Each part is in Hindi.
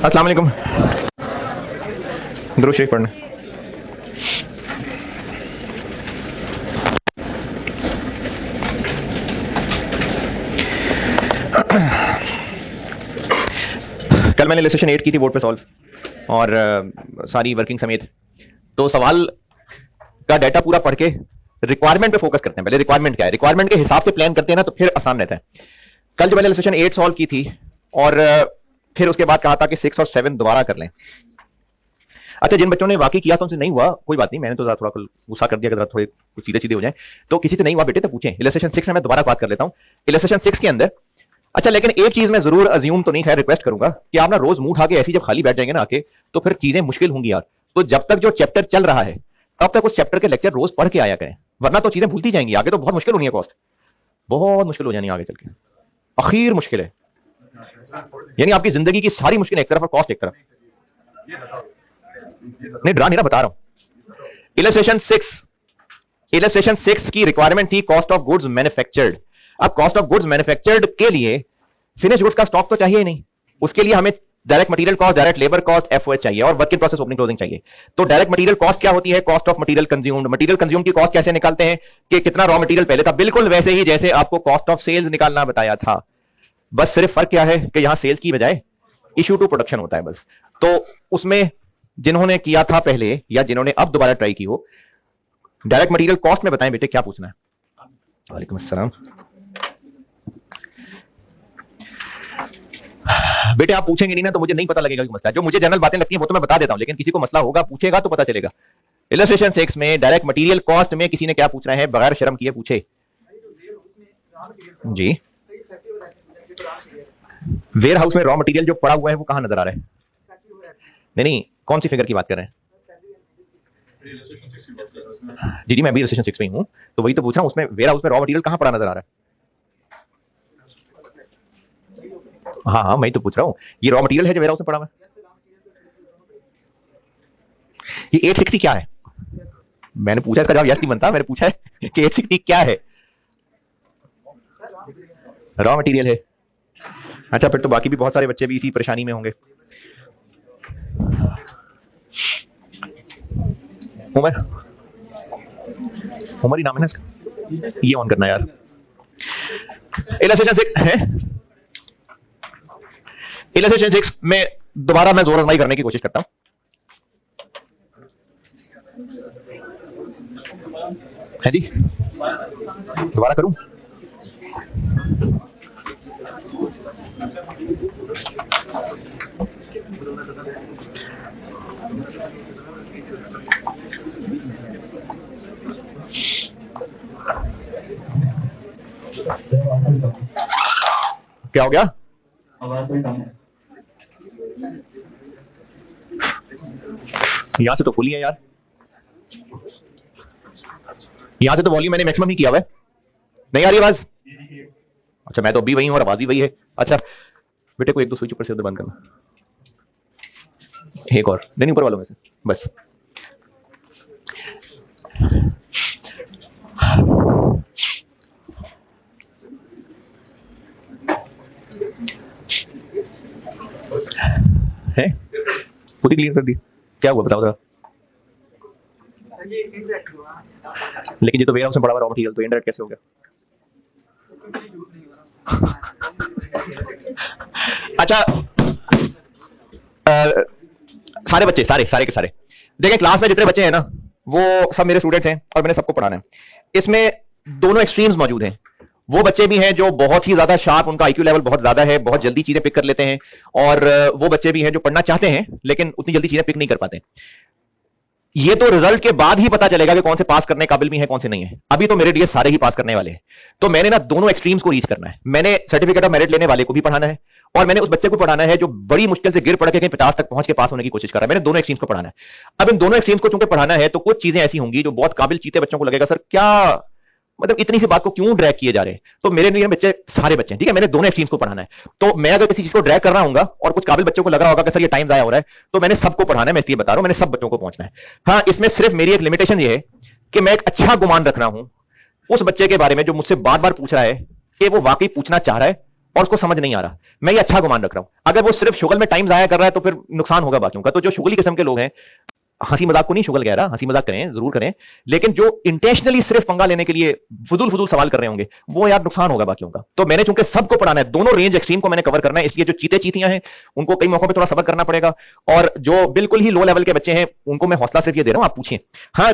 अस्सलाम वालेकुम। दुरूद शरीफ पढ़ना। कल मैंने इलस्ट्रेशन 8 की थी बोर्ड पे सॉल्व और सारी वर्किंग समेत। तो सवाल का डाटा पूरा पढ़ के रिक्वायरमेंट पे फोकस करते हैं। पहले रिक्वायरमेंट क्या है, रिक्वायरमेंट के हिसाब से प्लान करते हैं ना, तो फिर आसान रहता है। कल जो मैंने इलस्ट्रेशन 8 सॉल्व की थी और फिर उसके बाद कहा था कि 6 और 7 दोबारा कर लें। अच्छा, जिन बच्चों ने वाकई किया तो उनसे नहीं हुआ कोई बात नहीं, मैंने तो थोड़ा गुस्सा कर दिया कि थोड़े कुछ सीधे सीधे हो जाए। तो किसी से नहीं हुआ बेटे तो पूछें। इलस्ट्रेशन 6 में मैं दोबारा बात कर लेता हूं। इलस्ट्रेशन 6 के अंदर अच्छा, लेकिन एक चीज मैं जरूर अज्यूम तो नहीं, खैर रिक्वेस्ट करूंगा कि आप ना रोज मुंह उठा के ऐसी जब खाली बैठ जाएंगे ना आके, तो फिर चीजें मुश्किल होंगी यार। तो जब तक जो चैप्टर चल रहा है तब तक उस चैप्टर के लेक्चर रोज पढ़ के आया करें, वरना तो चीजें भूलती जाएंगी। आगे तो बहुत मुश्किल होनी है, कॉस्ट बहुत मुश्किल हो जानी है आगे चल के, आखिर मुश्किल है। यानी आपकी जिंदगी की सारी मुश्किल एक तरफ और कॉस्ट एक तरफ। नहीं डरा नहीं, बता रहा हूं। इलस्ट्रेशन 6 की रिक्वायरमेंट थी कॉस्ट ऑफ गुड्स मैन्युफैक्चर्ड। अब कॉस्ट ऑफ गुड्स मैन्युफैक्चर्ड के लिए फिनिश गुड्स का स्टॉक तो चाहिए ही नहीं, उसके लिए हमें direct material cost, direct labour cost, FOH चाहिए और work in process opening closing चाहिए। तो डायरेक्ट मटेरियल कॉस्ट क्या होती है? Cost of material consumed. Material consumed की कॉस्ट कैसे निकालते हैं कि कितना रॉ मटेरियल पहले था, बिल्कुल वैसे ही जैसे आपको कॉस्ट ऑफ सेल्स निकालना बताया था। बस सिर्फ फर्क क्या है कि यहां सेल्स की बजाय इश्यू टू प्रोडक्शन होता है बस। तो उसमें जिन्होंने किया था पहले या जिन्होंने अब दोबारा ट्राई की हो, डायरेक्ट मटेरियल कॉस्ट में बताएं बेटे क्या पूछना है। वालेकुम अस्सलाम। बेटे आप पूछेंगे नहीं ना तो मुझे नहीं पता लगेगा कि मसला है। जो मुझे जनरल बातें लगती हैं वो तो मैं बता देता हूं, लेकिन किसी को मसला होगा पूछेगा तो पता चलेगा। इलस्ट्रेशन 6 में डायरेक्ट मटेरियल कॉस्ट में किसी ने क्या पूछना है, बगैर शर्म किए पूछे जी। वेयर हाउस में रॉ मटेरियल जो पड़ा हुआ है वो कहां नजर आ रहा है? नहीं, कौन सी फिगर की बात कर रहे हैं? जी मैं भी इलस्ट्रेशन 6 में हूं, तो वही तो पूछ रहा हूं। उसमें वेयर हाउस में रॉ मटेरियल कहां पड़ा नजर आ रहा है? हाँ मैं तो पूछ रहा हूँ, ये रॉ मटेरियल है जो वेयर हाउस में पड़ा हुआ है। ये 860 क्या है? मैंने पूछा, इसका जवाब यस नहीं बनता। मैंने पूछा है कि 860 क्या है? रॉ मटेरियल है। अच्छा, फिर तो बाकी भी बहुत सारे बच्चे भी इसी परेशानी में होंगे। उमर ही नाम है ना इसका, ये ऑन करना यार। इलस्ट्रेशन 6 है, इलस्ट्रेशन 6 में दोबारा मैं जोर आजमाई करने की कोशिश करता हूं। है जी, दोबारा करूं? क्या हो गया? यहां से तो खुली है यार, यहां से तो वॉल्यूम मैंने मैक्सिमम ही किया हुआ है। नहीं आ रही आवाज? अच्छा, मैं तो अभी वही हूं और आवाज भी वही है। अच्छा बेटे को एक दो स्विच ऊपर से उधर बंद करना, एक और नहीं ऊपर वालों में से बस। है खुद ही क्लियर कर दी। क्या हुआ बताओ जरा। लेकिन ये तो वेयर हाउस में पड़ा हुआ रॉ मटेरियल, तो इनडायरेक्ट कैसे हो गया? अच्छा सारे बच्चे सारे के सारे देखिए, क्लास में जितने बच्चे हैं ना वो सब मेरे स्टूडेंट्स हैं और मैंने सबको पढ़ाना है। इसमें दोनों एक्सट्रीम्स मौजूद हैं। वो बच्चे भी हैं जो बहुत ही ज्यादा शार्प, उनका आईक्यू लेवल बहुत ज्यादा है, बहुत जल्दी चीजें पिक कर लेते हैं, और वो बच्चे भी हैं जो पढ़ना चाहते हैं लेकिन उतनी जल्दी चीजें पिक नहीं कर पाते। ये तो रिजल्ट के बाद ही पता चलेगा कि कौन से पास करने काबिल भी है, कौन से नहीं है। अभी तो मेरे लिए सारे ही पास करने वाले हैं। तो मैंने ना दोनों एक्सट्रीम्स को रीच करना है। मैंने सर्टिफिकेट ऑफ मेरिट लेने वाले को भी पढ़ाना है और मैंने उस बच्चे को पढ़ाना है जो बड़ी मुश्किल से गिर पड़ के कहीं 50 तक पहुंच के पास होने की कोशिश कर रहा है। मैंने दोनों एक्सट्रीम्स को पढ़ाना है। अब इन दोनों एक्सट्रीम्स को चूंकि पढ़ाना है तो कुछ चीजें ऐसी होंगी जो बहुत काबिल चीते बच्चों को लगेगा, सर क्या मतलब इतनी सी बात को क्यों ड्रैग किए जा रहे हैं। तो मेरे लिए बच्चे सारे बच्चे हैं, ठीक है, मैंने दोनों एक्सट्रीम्स को पढ़ाना है। तो मैं अगर किसी चीज को ड्रैग कर रहा हूं और कुछ काबिल बच्चों को लग रहा होगा कि सर ये टाइम जाया हो रहा है, तो मैंने सबको पढ़ाना है। मैं इसलिए बता रहा हूं, मैंने सब बच्चों को पहुंचना है। हाँ, इसमें सिर्फ मेरी एक लिमिटेशन ये है कि मैं एक अच्छा गुमान रख रहा हूं उस बच्चे के बारे में जो मुझसे बार बार पूछ रहा है कि वो वाकई पूछना चाह रहा है और उसको समझ नहीं आ रहा, मैं ये अच्छा गुमान रख रहा हूं। अगर वो सिर्फ शुगल में टाइम जाया कर रहा है तो फिर नुकसान होगा बाकियों का। तो जो शुगली किस्म के लोग हैं, हंसी मजाक को नहीं शुगल कह रहा, हंसी मजाक करें जरूर करें, लेकिन जो इंटेंशनली सिर्फ पंगा लेने के लिए फुदूल फुदूल सवाल कर रहे होंगे, वो यार नुकसान होगा बाकियों का। तो मैंने चूंकि सबको पढ़ाना है, दोनों रेंज एक्सट्रीम को मैंने कवर करना है, इसलिए जो चीते चीतियां हैं उनको कई मौकों पर थोड़ा सबक करना पड़ेगा, और जो बिल्कुल ही लो लेवल के बच्चे हैं उनको मैं हौसला सिर्फ ये दे रहा हूं, आप पूछिए। हाँ,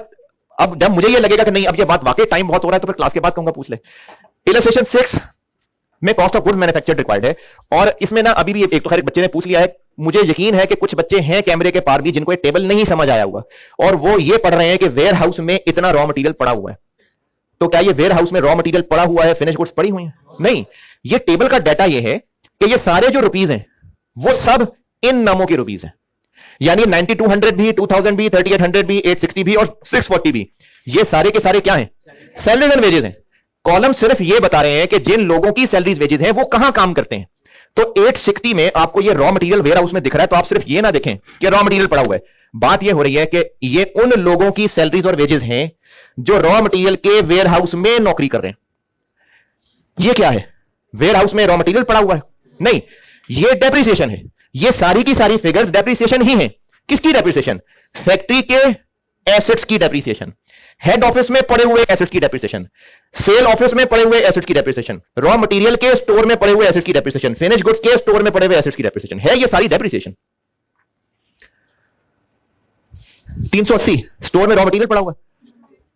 अब जब मुझे ये लगेगा कि नहीं अब ये बात वाकई टाइम बहुत हो रहा है, तो फिर क्लास के बाद कहूंगा पूछ ले। इलस्ट्रेशन 6 में cost of goods manufactured required है, और इसमें ना अभी भी एक तो खैर बच्चे ने पूछ लिया है, मुझे यकीन है कि कुछ बच्चे हैं कैमरे के पार भी जिनको ये टेबल नहीं समझ आया होगा, और वो ये पढ़ रहे हैं कि वेयर हाउस में इतना रॉ मटेरियल पड़ा हुआ है। तो क्या ये वेयर हाउस में रॉ मटेरियल पड़ा हुआ है, फिनिश गुड्स पड़ी हुई है? नहीं, ये टेबल का डाटा ये है कि ये सारे जो रुपीज हैं वो सब इन नामों के रुपीज हैं, यानी 9200 भी, 2000 भी, 3800 भी, 860 भी और 640 भी, ये सारे के सारे क्या हैं? सैलरीज एंड वेजेस हैं। कॉलम सिर्फ ये बता रहे हैं कि जिन लोगों की सैलरीज वेजेस हैं वो कहां काम करते हैं। तो 860 में आपको ये रॉ मटेरियल वेयर हाउस में दिख रहा है, तो आप सिर्फ ये ना देखें कि रॉ मटेरियल पड़ा हुआ है, बात ये हो रही है कि ये उन लोगों की सैलरीज और वेजेस हैं जो रॉ मटेरियल के वेयर हाउस में नौकरी कर रहे हैं। ये क्या है? वेयर हाउस में रॉ मटेरियल पड़ा हुआ है? नहीं, ये डेप्रिसिएशन है। ये सारी की सारी फिगर्स डेप्रिसिएशन ही है। किसकी डेप्रिसिएशन? फैक्ट्री के एसेट्स की डेप्रिसिएशन, हेड ऑफिस में पड़े हुए एसेट्स की डेप्रिसिएशन, सेल ऑफिस में पड़े हुए एसेट्स की डेप्रिसिएशन, रॉ मटेरियल के स्टोर में पड़े हुए एसेट्स की डेप्रिसिएशन, फिनिश गुड्स के स्टोर में पड़े हुए एसेट्स की डेप्रिसिएशन है। ये सारी डेप्रिसिएशन। 380 स्टोर में रॉ मटेरियल पड़ा हुआ है,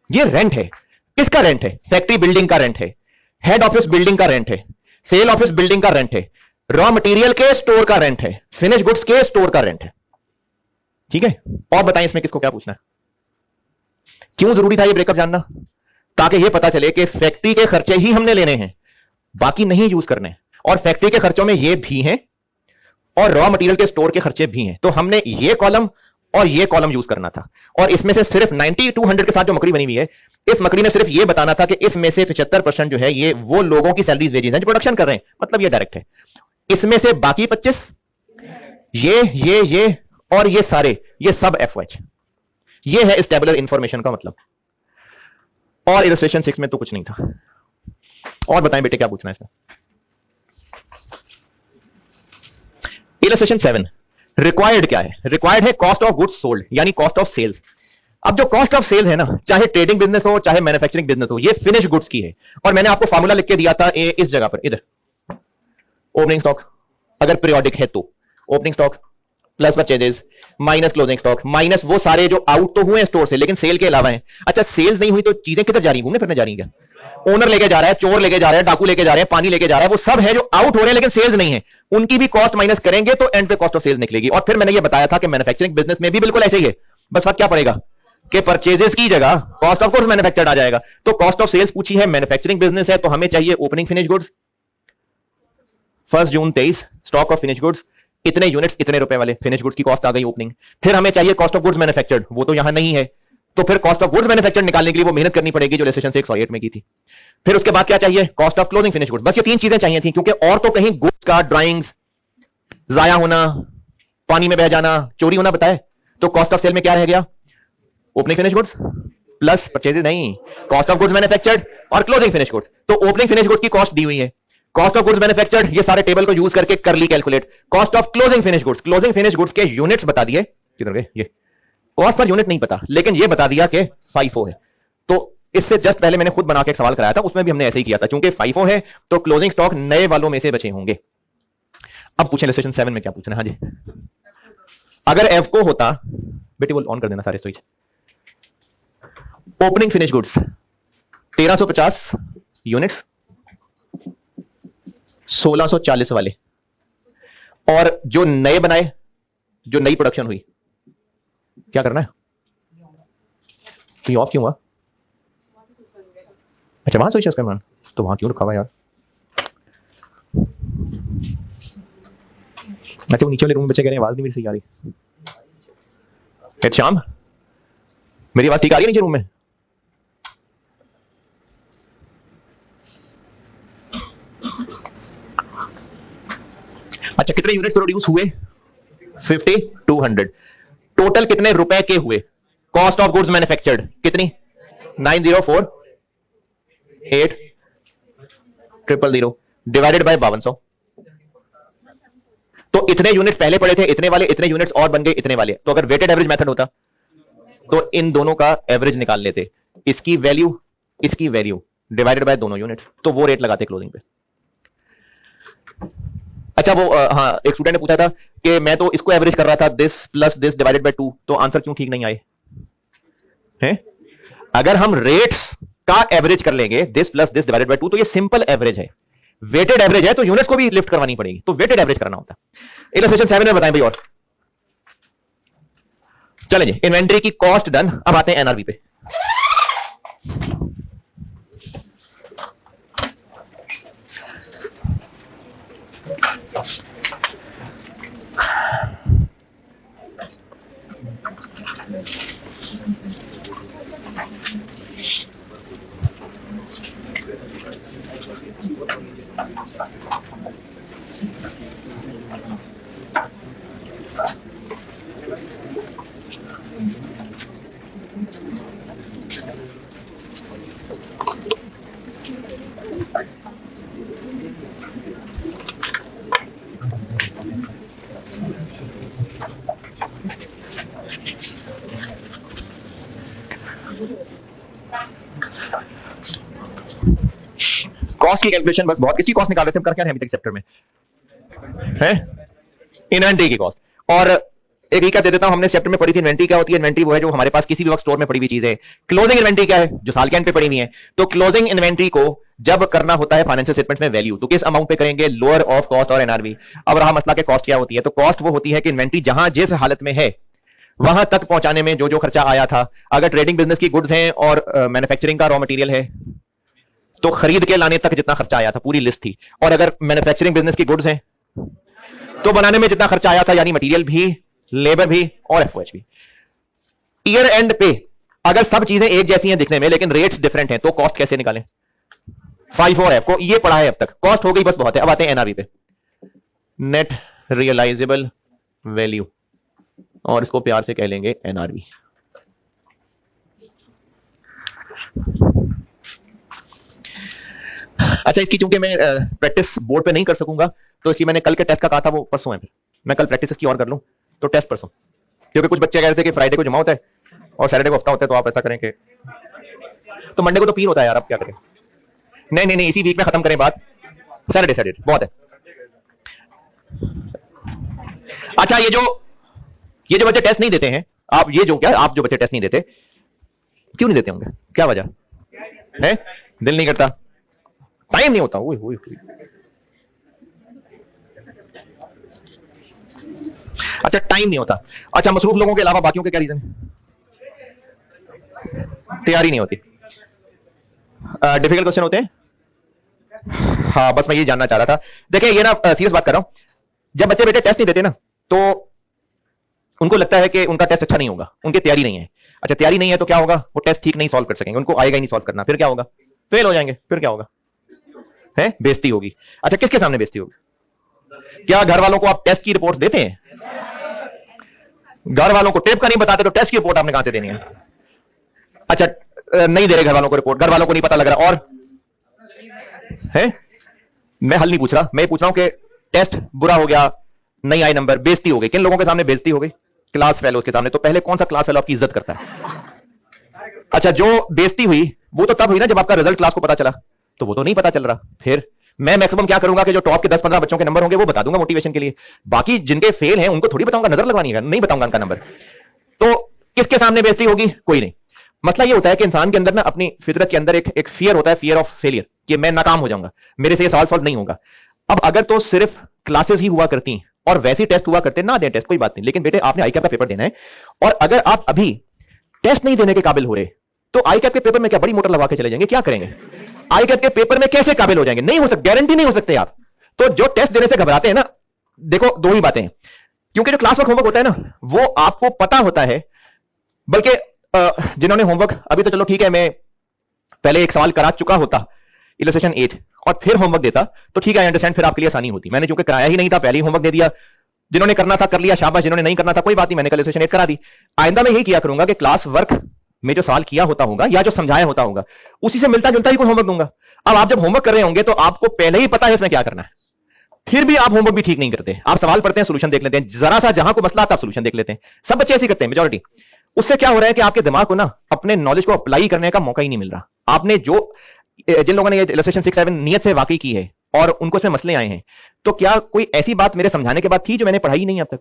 ये रेंट है। किसका रेंट है? फैक्ट्री बिल्डिंग का रेंट है, हेड ऑफिस बिल्डिंग का रेंट है, सेल ऑफिस बिल्डिंग का रेंट है, रॉ मटेरियल के स्टोर का रेंट है, फिनिश गुड्स के स्टोर का रेंट है। ठीक है, और बताएं इसमें किसको क्या पूछना है? क्यों जरूरी था ये ब्रेकअप जानना? ताकि ये पता चले कि फैक्ट्री के खर्चे ही हमने लेने हैं, बाकी नहीं यूज करने, और फैक्ट्री के खर्चों में ये भी हैं और रॉ मटेरियल के स्टोर के खर्चे भी हैं। तो हमने ये कॉलम और ये कॉलम यूज करना था, और इसमें से सिर्फ 90 200 के साथ जो मकड़ी बनी हुई है, इस मकड़ी में सिर्फ ये बताना था कि इसमें से 75% जो है ये वो लोगों की सैलरीज वेजेस हैं जो प्रोडक्शन कर रहे हैं, मतलब ये डायरेक्ट है। इसमें से बाकी 25 ये और ये सारे, ये सब FOH। ये है इस टेबुलर इंफॉर्मेशन का मतलब। और इलस्ट्रेशन 6 में तो कुछ नहीं था। और बताएं बेटे क्या पूछना है इसमें? इलस्ट्रेशन 7 रिक्वायर्ड क्या है? रिक्वायर्ड है कॉस्ट ऑफ गुड्स सोल्ड, यानी कॉस्ट ऑफ सेल्स। अब जो कॉस्ट ऑफ सेल्स है ना, चाहे ट्रेडिंग बिजनेस हो चाहे मैन्युफैक्चरिंग बिजनेस हो, ये फिनिश गुड्स की है। और मैंने आपको फार्मूला लिख के दिया था इस जगह पर, इधर। ओपनिंग स्टॉक अगर पीरियोडिक है तो opening stock plus purchases minus closing stock minus वो सारे जो आउट तो हुए स्टोर से लेकिन सेल के अलावा हैं। अच्छा, सेल्स नहीं हुई तो चीजें किधर जा रही हैं? घूमने फिरने जा रही हैं क्या? ओनर लेके जा रहा है, चोर लेके जा रहा है, डाकू लेके जा रहे हैं, पानी लेके जा रहा है, वो सब है जो आउट हो रहे हैं लेकिन सेल्स नहीं है। उनकी भी कॉस्ट माइनस करेंगे तो एंड पे कॉस्ट ऑफ सेल्स निकलेगी। और फिर मैंने ये बताया था कि मैन्युफैक्चरिंग बिजनेस में भी बिल्कुल ऐसे ही है, बस फर्क क्या पड़ेगा कि परचेजेस की जगह कॉस्ट ऑफ गुड्स मैन्युफैक्चर्ड आ जाएगा। तो कॉस्ट ऑफ सेल्स पूछी है, मैन्युफैक्चरिंग बिजनेस है तो हमें चाहिए opening finish goods 1 June 23, stock of finish goods इतने यूनिट्स इतने रुपए वाले, फिनिश गुड्स की कॉस्ट आ गई ओपनिंग। फिर हमें चाहिए कॉस्ट ऑफ गुड्स मैन्युफैक्चर्ड, वो तो यहां नहीं है, तो फिर कॉस्ट ऑफ गुड्स मैन्युफैक्चर्ड निकालने के लिए वो मेहनत करनी पड़ेगी जो इलस्ट्रेशन 6 और 8 में की थी। फिर उसके बाद क्या चाहिए? Cost of closing finish goods. बस ये 3 चीजें चाहिए थी, क्योंकि और तो कहीं गुड्स का ड्राइंग्स जाया होना, पानी में बह जाना, चोरी होना बताए। तो कॉस्ट ऑफ सेल में क्या रह गया? Opening finish goods plus purchases नहीं, कॉस्ट ऑफ गुड्स मैन्युफैक्चर्ड और क्लोजिंग फिनिश गुड्स। तो ओपनिंग फिनिश गुड्स की कॉस्ट दी हुई है, कॉस्ट ऑफ गुड्स मैन्युफैक्चर्ड ये सारे टेबल को यूज करके कर ली calculate. Cost of closing finish goods, closing finish goods के यूनिट्स बता दिए, किधर गए ये? कॉस्ट पर यूनिट नहीं पता, लेकिन ये बता दिया कि FIFO है। तो इससे जस्ट पहले मैंने खुद बना के एक सवाल कराया था, उसमें भी हमने ऐसे ही किया था, क्योंकि FIFO है तो क्लोजिंग स्टॉक नए वालों में से बचे होंगे। अब पूछें इलस्ट्रेशन 7 में क्या पूछना है? हाँ जी, अगर एफको होता, बेटी बोल ऑन कर देना सारे switch. Opening finish goods 1350 units 1640 वाले, और जो नए बनाए, जो नई प्रोडक्शन हुई, क्या करना है? तो ये ऑफ क्यों हुआ? अच्छा वहां स्विच करना, तो वहां क्यों रखा हुआ यार? अच्छा वो नीचे वाले रूम में बच्चे कह रहे हैं आवाज नहीं मेरी सही आ रही। श्याम मेरी आवाज ठीक आ रही है नीचे रूम में? अच्छा कितने यूनिट प्रोड्यूस हुए? 50 200। टोटल कितने रुपए के हुए? कॉस्ट ऑफ गुड्स मैन्युफैक्चर्ड कितनी? 904 8 000 डिवाइडेड बाय 5200। तो इतने यूनिट्स पहले पड़े थे, इतने वाले, इतने यूनिट्स और बन गए इतने वाले। तो अगर वेटेड एवरेज मेथड होता तो इन दोनों का एवरेज निकाल लेते, इसकी वैल्यू डिवाइडेड बाय दोनों यूनिट्स, तो वो रेट लगाते क्लोजिंग पे। अच्छा वो हाँ, एक स्टूडेंट ने पूछा था कि मैं तो इसको एवरेज कर रहा था, this plus this divided by 2, तो आंसर क्यों ठीक नहीं आए हैं? अगर हम रेट्स का एवरेज कर लेंगे, this plus this divided by 2, तो ये सिंपल एवरेज है। वेटेड एवरेज है तो यूनिट्स को भी लिफ्ट करवानी पड़ेगी, तो वेटेड एवरेज करना होता। इलस्ट्रेशन 7 में बताएं भाई। और चलें जी, इन्वेंट्री की कॉस्ट डन। अब आते हैं एनआरवी पे। कॉस्ट की कैलकुलेशन बस बहुत, किसकी कॉस्ट निकाल रहे थे हम, कर क्या रहे हैं अभी तक चैप्टर में है? इन्वेंट्री की कॉस्ट। और एक ही क्या दे देता हूं, हमने चैप्टर में पढ़ी थी इन्वेंट्री क्या होती है। इन्वेंट्री वो है जो हमारे पास किसी भी वक्त स्टोर में पड़ी हुई चीज है। क्लोजिंग इन्वेंट्री क्या है, जो साल के एंड पे पड़ी हुई है। तो क्लोजिंग इन्वेंट्री को जब करना होता है फाइनेंशियल स्टेटमेंट में वैल्यू, तो किस अमाउंट पे करेंगे, लोअर ऑफ कॉस्ट और एनआरवी। अब रहा मसला कि कॉस्ट क्या होती है, तो कॉस्ट वो होती है कि इन्वेंट्री जहां जिस हालत में है वहां तक पहुंचाने में जो जो खर्चा आया था। अगर ट्रेडिंग बिजनेस की गुड्स हैं और मैन्युफैक्चरिंग का रॉ मटेरियल है तो खरीद के लाने तक जितना खर्चा आया था पूरी लिस्ट थी। और अगर मैन्युफैक्चरिंग बिजनेस की गुड्स हैं तो बनाने में जितना खर्चा आया था, यानी मटेरियल भी, लेबर भी और एफओएच भी। ईयर एंड पे अगर सब चीजें एक जैसी हैं दिखने में लेकिन रेट्स डिफरेंट हैं, तो कॉस्ट कैसे निकालें? 5 और एफ को ये पढ़ा है अब तक, कॉस्ट हो गई बस बहुत है। अब आते हैं एनआरवी पे, नेट रियलाइजेबल वैल्यू, और इसको प्यार से कह लेंगे एनआरवी। अच्छा, इसकी चूंकि मैं प्रैक्टिस बोर्ड पे नहीं कर सकूंगा, तो इसकी मैंने कल के टेस्ट का कहा था वो परसों है, फिर मैं कल प्रैक्टिस इसकी और कर लूं तो टेस्ट परसों। क्योंकि कुछ बच्चे कह रहे थे कि फ्राइडे को जमा होता है और सैटरडे को हफ्ता होता है, तो आप ऐसा करें कि तो मंडे को तो पीर होता है यार, अब क्या करें? नहीं नहीं नहीं, इसी वीक में खत्म करें बात, सैटरडे बहुत है। अच्छा, ये जो बच्चे टेस्ट नहीं देते हैं, आप जो बच्चे टेस्ट नहीं देते, क्यों नहीं देते होंगे? क्या वजह है? दिल नहीं करता, टाइम नहीं होता। अच्छा, टाइम नहीं होता। अच्छा, मसरूफ लोगों के अलावा बाकियों के क्या रीजन है? तैयारी नहीं होती। डिफिकल्ट क्वेश्चन होते हैं। हाँ, बस मैं ये जानना चाह रहा था। देखिए, ये ना सीरियस बात कर रहा हूं, जब बच्चे बेटे टेस्ट नहीं देते ना, तो उनको लगता है कि उनका टेस्ट अच्छा नहीं होगा, उनकी तैयारी नहीं है। अच्छा, तैयारी नहीं है तो क्या होगा? वो टेस्ट ठीक नहीं सॉल्व कर सकेंगे, उनको आएगा ही नहीं सॉल्व करना। फिर क्या होगा? फेल हो जाएंगे। फिर क्या होगा? है बेइज्जती होगी। अच्छा, किसके सामने बेइज्जती होगी? क्या घर वालों को आप टेस्ट की रिपोर्ट देते हैं? घर वालों को टेप का नहीं बताते तो टेस्ट की रिपोर्ट आपने कहां से देनी है? अच्छा, नहीं दे रहे घर वालों को रिपोर्ट, घर वालों को नहीं पता लग रहा, और है? मैं हल नहीं पूछ रहा, मैं पूछ रहा हूं कि टेस्ट बुरा हो गया, नहीं आए नंबर, बेइज्जती हो गई। किन लोगों के सामने बेइज्जती हो गई? क्लास फेलोज के सामने। तो पहले कौन सा क्लास फेलो आपकी इज्जत करता है? अच्छा, जो बेइज्जती हुई वो तो तब हुई ना जब आपका रिजल्ट क्लास को पता चला, तो वो तो नहीं पता चल रहा। फिर मैं मैक्सिमम क्या करूंगा कि जो टॉप के 10-15 बच्चों के नंबर होंगे वो बता दूंगा मोटिवेशन के लिए, बाकी जिनके फेल हैं उनको थोड़ी बताऊंगा, नजर लगवानी है, नहीं बताऊंगा उनका नंबर। तो किसके सामने बेइज्जती होगी? कोई नहीं। मसला ये होता है कि इंसान के अंदर ना, अपनी फितरत के अंदर एक फियर होता है, फियर ऑफ फेलियर, कि मैं नाकाम हो जाऊंगा, मेरे से ये सवाल सॉल्व नहीं होगा। अब अगर तो सिर्फ क्लासेस ही हुआ करती और वैसे टेस्ट हुआ करते, ना दें टेस्ट कोई बात नहीं, लेकिन बेटे आपने आईकैप का पेपर देना है, और अगर आप अभी टेस्ट नहीं देने के काबिल हो रहे, तो आईकैप के पेपर में क्या बड़ी मोटर लगा के चले जाएंगे? क्या करेंगे? आईकैप के पेपर में कैसे काबिल हो जाएंगे? नहीं हो सकते, गारंटी नहीं हो सकते आप। तो जो टेस्ट देने से घबराते हैं ना, देखो दो ही बातें हैं, क्योंकि जो क्लास वर्क होमवर्क होता है ना, वो आपको पता होता है। बल्कि जिन्होंने होमवर्क, अभी तो चलो ठीक है, मैं पहले एक सवाल करा चुका होता इलस्ट्रेशन 8 और फिर होमवर्क देता तो ठीक है, आई अंडरस्टैंड, फिर आपके लिए आसानी होती। मैंने चूंकि कराया ही नहीं था, पहले ही होमवर्क दे दिया। जिन्होंने करना था कर लिया, शाबाश। जिन्होंने नहीं करना था कोई बात नहीं, मैंने कल इलस्ट्रेशन 8 करा दी। आइंदा मैं यही किया करूंगा कि क्लास वर्क में जो सवाल किया होता होगा या जो समझाया होता होगा उसी से मिलता जुलता ही कोई होमवर्क दूंगा। अब आप जब होमवर्क कर रहे होंगे तो आपको पहले ही पता है इसमें क्या करना है, फिर भी आप होमवर्क भी ठीक नहीं करते, आप सवाल पढ़ते हैं, सोल्यूशन देख लेते हैं, जरा सा जहां को मसला आता है आप सोल्यूशन देख लेते हैं। सब बच्चे ऐसे करते हैं, मेजॉरिटी। उससे क्या हो रहा है कि आपके दिमाग को ना अपने नॉलेज को अप्लाई करने का मौका ही नहीं मिल रहा। आपने जो जिन लोगों ने ये इलस्ट्रेशन 6-7 नियत से वाकई की है और उनको इसमें मसले आए हैं, तो क्या कोई ऐसी बात मेरे समझाने के बाद थी जो मैंने पढ़ाई नहीं अब तक?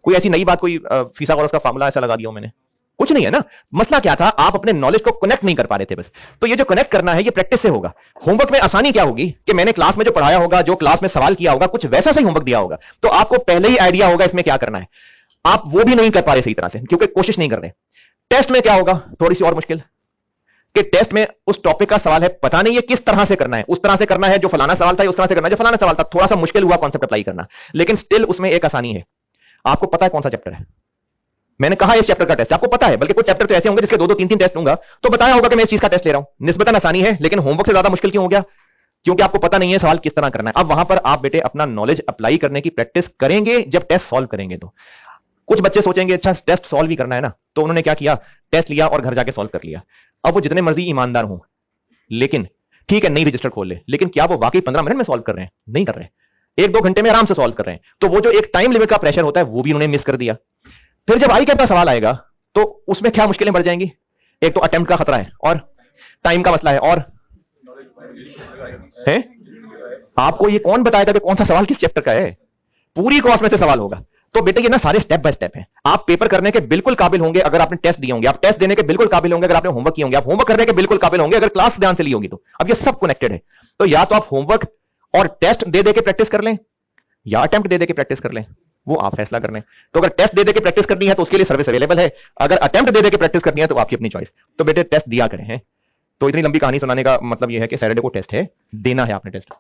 कोई ऐसी नई बात, कोई फीसागोरस का फार्मूला ऐसा लगा दिया मैंने? कुछ नहीं है ना। मसला क्या था, आप अपने नॉलेज को कनेक्ट नहीं कर पा रहे थे बस। तो ये जो कनेक्ट करना है ये प्रैक्टिस से होगा। होमवर्क में आसानी क्या होगी कि मैंने क्लास में जो पढ़ाया होगा, जो क्लास में सवाल किया होगा, कुछ वैसा सही होमवर्क दिया होगा, तो आपको पहले ही आइडिया होगा इसमें क्या करना है। आप वो भी नहीं कर पा रहे सही तरह से क्योंकि कोशिश नहीं कर रहे। टेस्ट में क्या होगा, थोड़ी सी और मुश्किल, कि टेस्ट में उस टॉपिक का सवाल है, पता नहीं है किस तरह से करना है, उस तरह से करना है जो फलाना सवाल था, उस तरह से करना है जो फलाना सवाल था। थोड़ा सा मुश्किल हुआ कॉन्सेप्ट अप्लाई करना, लेकिन स्टिल उसमें एक आसानी है। आपको पता है कौन सा चैप्टर है, मैंने कहा इस चैप्टर का टेस्ट आपको पता है, बल्कि कुछ चैप्टर तो ऐसे होंगे जिसके 2-2 3-3 टेस्ट लूंगा, तो बताया होगा कि मैं इस चीज का टेस्ट ले रहा हूं। निस्बतन आसानी है, लेकिन होमवर्क से ज्यादा मुश्किल क्यों हो गया? क्योंकि आपको पता नहीं है सवाल किस तरह करना है। अब वहां पर आप बेटे अपना नॉलेज अप्लाई करने की प्रैक्टिस करेंगे जब टेस्ट सॉल्व करेंगे। तो कुछ बच्चे सोचेंगे अच्छा टेस्ट सॉल्व ही करना है ना, तो उन्होंने क्या किया, टेस्ट लिया और घर जाके सॉल्व कर लिया। अब वो जितने मर्जी ईमानदार हों, लेकिन ठीक है नई रजिस्टर खोल ले, लेकिन क्या वो वाकई 15 मिनट में सॉल्व कर रहे हैं? नहीं कर रहे। 1-2 घंटे में आराम से सॉल्व कर रहे हैं। तो वो जो एक टाइम लिमिट का प्रेशर होता है वो भी उन्होंने मिस कर दिया। फिर जब आई कैप का सवाल आएगा तो उसमें क्या मुश्किलें बढ़ जाएंगी। एक तो अटेम्प्ट का खतरा है और टाइम का मसला है, और है आपको ये कौन बताएगा कि कौन सा सवाल किस चैप्टर का है? पूरी कोर्स में से सवाल होगा। तो बेटे ये ना सारे स्टेप बाय स्टेप हैं। आप पेपर करने के बिल्कुल काबिल होंगे अगर आपने टेस्ट दिए होंगे, आप टेस्ट देने के बिल्कुल काबिल होंगे अगर आपने होमवर्क किए होंगे, आप होमवर्क करने के बिल्कुल काबिल होंगे अगर क्लास ध्यान से ली होगी। तो अब ये सब कनेक्टेड है। तो या तो आप होमवर्क और टेस्ट दे दे के प्रैक्टिस कर लें, या अटेम्प्ट दे दे के प्रैक्टिस कर लें, वो आप फैसला कर लें। तो अगर टेस्ट दे दे के प्रैक्टिस करनी है तो उसके लिए सर्विस अवेलेबल है, अगर अटेम्प्ट दे दे के प्रैक्टिस करनी है तो आपकी अपनी चॉइस। तो बेटे टेस्ट दिया करें हैं। तो इतनी लंबी कहानी सुनाने का मतलब यह है कि सैटरडे को टेस्ट है, देना है आपने टेस्ट।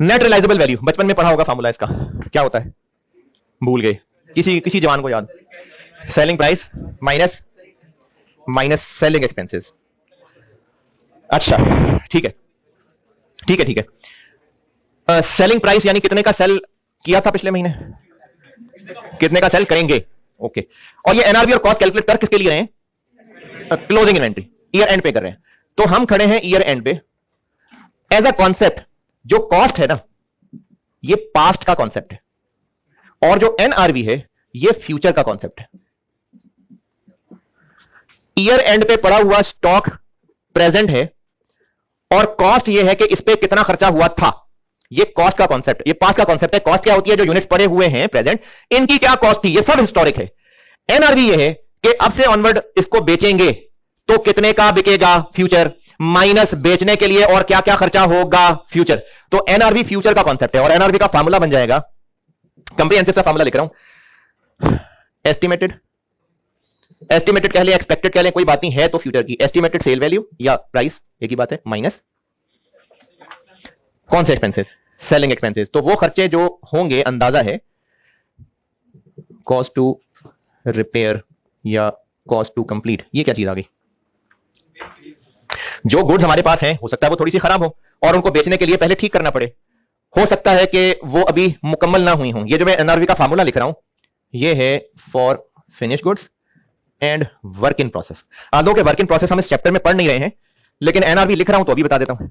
नेट रियलाइजेबल वैल्यू बचपन में पढ़ा होगा, फार्मूला इसका क्या होता है, भूल गए? किसी जवान को याद? Selling price minus selling expenses. अच्छा ठीक है ठीक है ठीक है। सेलिंग प्राइस यानी कितने का सेल किया था पिछले महीने, कितने का सेल करेंगे। ओके। और ये एनआरबी और कॉस्ट कैलकुलेट कर किसके लिए रहे हैं? क्लोजिंग इन्वेंट्री, ईयर एंड पे कर रहे हैं। तो हम खड़े हैं ईयर एंड पे। एज अ कॉन्सेप्ट जो कॉस्ट है ना, ये पास्ट का कॉन्सेप्ट है, और जो एनआरवी है ये फ्यूचर का कॉन्सेप्ट है। ईयर एंड पे पड़ा हुआ स्टॉक प्रेजेंट है, और कॉस्ट ये है कि इस पे कितना खर्चा हुआ था। ये कॉस्ट का कॉन्सेप्ट, ये पास्ट का कॉन्सेप्ट है। कॉस्ट क्या होती है? जो यूनिट्स पड़े हुए हैं प्रेजेंट, इनकी क्या कॉस्ट थी, ये सब हिस्टोरिक है। एनआरवी ये है कि अब से ऑनवर्ड इसको बेचेंगे तो कितने का बिकेगा, फ्यूचर, माइनस बेचने के लिए और क्या क्या खर्चा होगा, फ्यूचर। तो एनआरवी फ्यूचर का कॉन्सेप्ट है, और एनआरवी का फार्मूला बन जाएगा, कंप्रिहेंसिव सा फार्मूला लिख रहा हूं, एस्टिमेटेड, एस्टिमेटेड कह लें, एक्सपेक्टेड कह लें, कोई बात नहीं है तो फ्यूचर की। एस्टिमेटेड सेल वैल्यू या प्राइस एक ही बात है, माइनस कौन से एक्सपेंसेस, सेलिंग एक्सपेंसेस। तो वो खर्चे जो होंगे, अंदाजा है, कॉस्ट टू रिपेयर या कॉस्ट टू कंप्लीट। ये क्या चीज आ गई? जो गुड्स हमारे पास हैं, हो सकता है वो थोड़ी सी खराब हो और उनको बेचने के लिए पहले ठीक करना पड़े, हो सकता है कि वो अभी मुकम्मल ना हुई हों। ये जो मैं एनआरवी का फार्मूला लिख रहा हूं, ये है for finish goods and work in process. आदो के वर्क इन प्रोसेस हम इस चैप्टर में पढ़ नहीं रहे हैं, लेकिन एनआरवी लिख रहा हूं तो अभी बता देता हूं।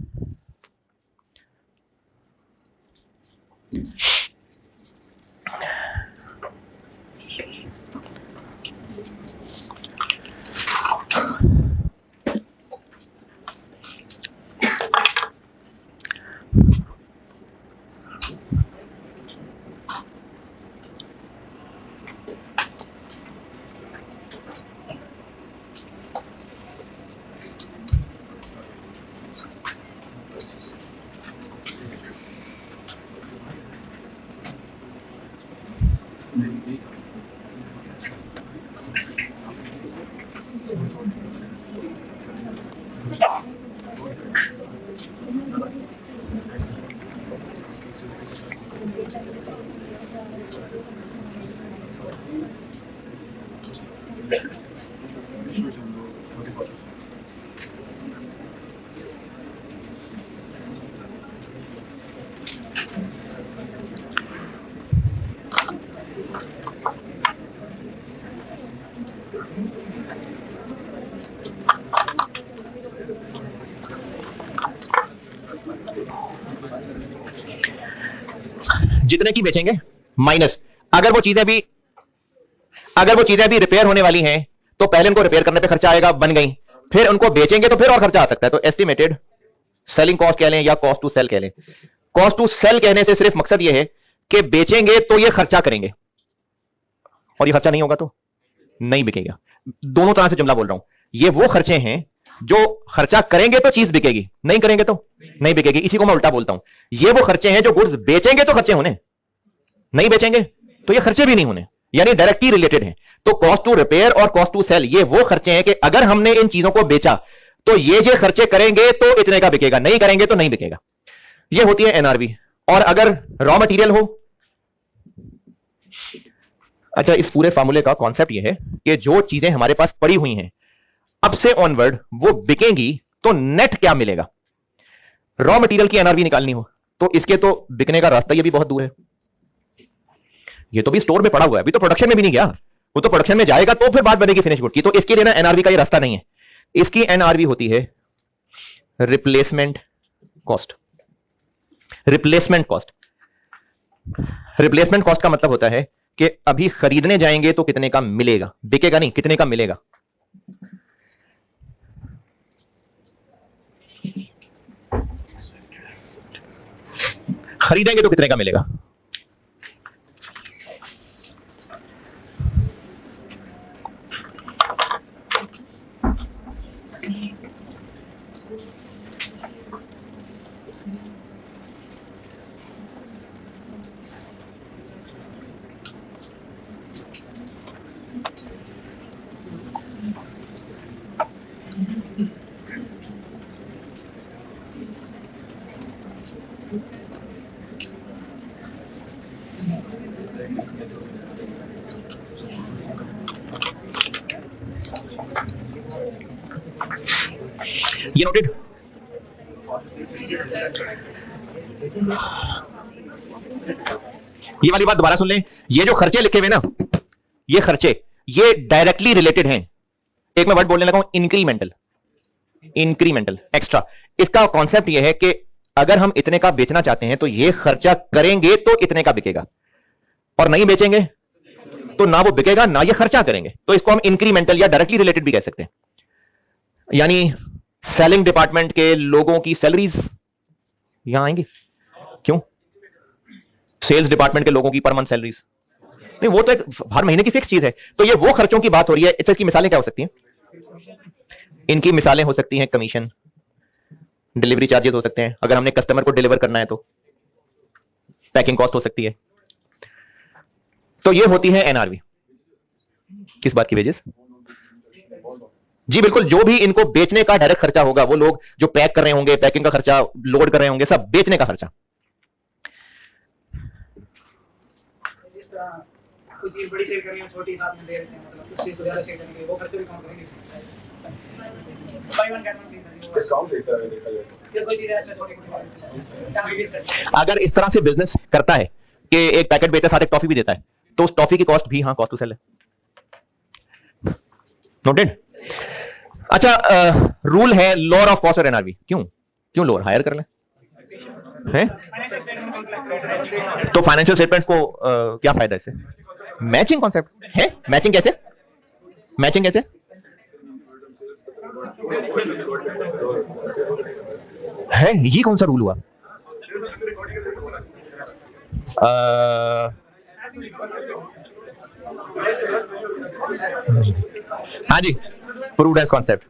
जितने की बेचेंगे माइनस, अगर वो चीजें भी रिपेयर होने वाली हैं तो पहले उनको रिपेयर करने पे खर्चा आएगा, बन गई, फिर उनको बेचेंगे तो फिर और खर्चा आ सकता है। तो एस्टिमेटेड सेलिंग कॉस्ट कह लें या कॉस्ट टू सेल कह लें। कॉस्ट टू सेल कहने से सिर्फ मकसद यह है कि बेचेंगे तो ये खर्चा करेंगे और ये खर्चा नहीं होगा तो नहीं बिकेगा। दोनों तरह से जुमला बोल रहा हूं, ये वो खर्चे हैं जो खर्चा करेंगे तो चीज बिकेगी, नहीं करेंगे तो नहीं बिकेगी। इसी को मैं उल्टा बोलता हूं, ये वो खर्चे हैं जो गुड्स बेचेंगे तो खर्चे होने, नहीं बेचेंगे तो ये खर्चे भी नहीं होने, यानी डायरेक्टली रिलेटेड हैं। तो कॉस्ट टू रिपेयर और कॉस्ट टू सेल ये वो खर्चे हैं कि अगर हमने इन चीजों को बेचा तो ये खर्चे करेंगे तो इतने का बिकेगा, नहीं करेंगे तो नहीं बिकेगा। ये होती है एनआरवी। और अगर रॉ मटेरियल हो, अच्छा इस पूरे फार्मूले का कॉन्सेप्ट ये है कि जो चीजें हमारे पास पड़ी हुई हैं अब से ऑनवर्ड वो बिकेंगी तो नेट क्या मिलेगा। रॉ मटेरियल की एनआरवी निकालनी हो तो इसके तो बिकने का रास्ता ये भी बहुत दूर है, ये तो भी स्टोर में पड़ा हुआ है, अभी तो प्रोडक्शन में भी नहीं गया, वो तो प्रोडक्शन में जाएगा तो फिर बात बनेगी फिनिश गुड की। तो इसके लिए ना एनआरवी का ये रास्ता नहीं है, इसकी एनआरवी होती है replacement cost. Replacement cost, replacement cost का मतलब होता है कि अभी खरीदने जाएंगे तो कितने का मिलेगा, बिकेगा नहीं, कितने का मिलेगा। खरीदेंगे तो कितने का मिलेगा। ये नोटेड। ये वाली बात दोबारा सुन लें, ये जो खर्चे लिखे हुए ना, ये खर्चे ये डायरेक्टली रिलेटेड हैं। एक मैं वर्ड बोलने लगा हूं, इंक्रीमेंटल। इंक्रीमेंटल एक्स्ट्रा, इसका कॉन्सेप्ट ये है कि अगर हम इतने का बेचना चाहते हैं तो ये खर्चा करेंगे तो इतने का बिकेगा, और नहीं बेचेंगे तो ना वो बिकेगा ना ये खर्चा करेंगे। तो इसको हम इंक्रीमेंटल या डायरेक्टली रिलेटेड भी कह सकते हैं। यानी सेलिंग डिपार्टमेंट के लोगों की सैलरीज यहां आएंगी, क्यों? सेल्स डिपार्टमेंट के लोगों की पर मंथ सैलरीज नहीं, वो तो एक हर महीने की फिक्स चीज है। तो ये वो खर्चों की बात हो रही है। इसकी मिसालें क्या हो सकती हैं? इनकी मिसालें हो सकती हैं कमीशन, डिलीवरी चार्जेस हो सकते हैं, अगर हमने कस्टमर को डिलीवर करना है तो पैकिंग कॉस्ट हो सकती है। तो ये होती है एनआरवी। किस बात की वेजेस? जी बिल्कुल, जो भी इनको बेचने का डायरेक्ट खर्चा होगा, वो लोग जो पैक कर रहे होंगे, पैकिंग का खर्चा, लोड कर रहे होंगे, सब बेचने का खर्चा। कुछ चीज बड़ी सेल करनी है, छोटी साथ में दे देते हैं, मतलब कुछ चीज को ज्यादा सेल करने के लिए वो खर्चे भी काउंट करेंगे। अगर इस तरह से बिजनेस करता है कि एक पैकेट बेचता साथ एक टॉफी भी देता है, तो उस टॉफी की कॉस्ट भी हाँ कॉस्ट टू सेल है। नोटेड? अच्छा, रूल है लोअर ऑफ कॉस्ट और एनआरवी। क्यों लोअर? हायर कर ले हैं? तो फाइनेंशियल स्टेटमेंट्स को क्या फायदा इससे? मैचिंग कॉन्सेप्ट है। मैचिंग कैसे? मैचिंग कैसे? है ये कौन सा रूल हुआ? हाँ जी, प्रूडेंस कॉन्सेप्ट।